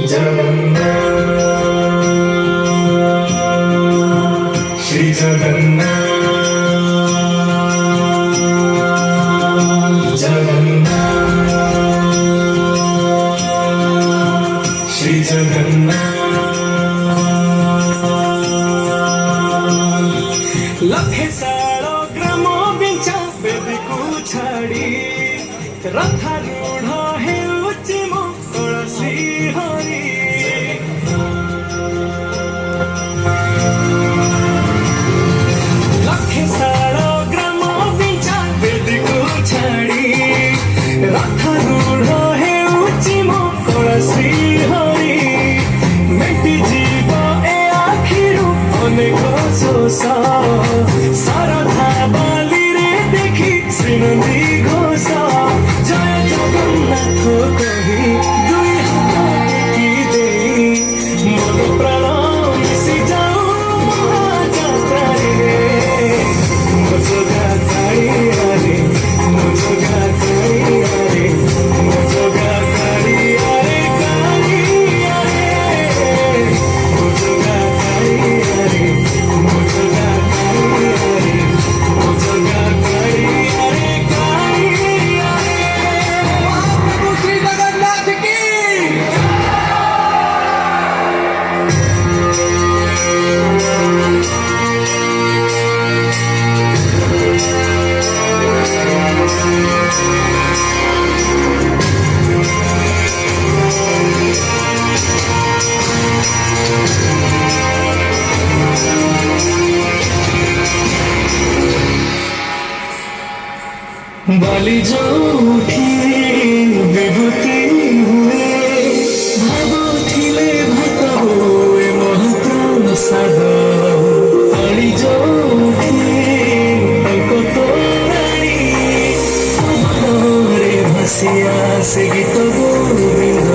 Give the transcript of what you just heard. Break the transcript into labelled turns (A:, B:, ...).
A: जगन्नाथ श्री जगन्नाथ जगन्नाथ श्री जगन्नाथ लखे सारो ग्राम बिंचा बेदीकू छाड़ी रथारूढ़ हेउची मो तुलसी हरि लखे सारो ग्राम बिंचा बेदीकू छाड़ी रथारूढ़ हेउची मो तुलसी हरि मेटी जीव ए आखिरु अनेक शोष सरधा बाली रे देखी श्रीनंदी घोष जय जगन्नाथ कही दुई हाथ टेकी देई मन प्राण मिशि जाऊ महाजात्रारे मो जोगा काळियारे मो जोगा काळियारे मो जोगा काळियारे काळियारे मो जोगा काळियारे मो जोगा काळियारे मो जोगा काळियारे काळियारे महाप्रभु श्री जगन्नाथ की बाली जो उठी विभूति हुए भावुथिले भात हुए महप्रसाद बाली जो उठी तांको तोराणी अमरे भासिया से गीत गोविंद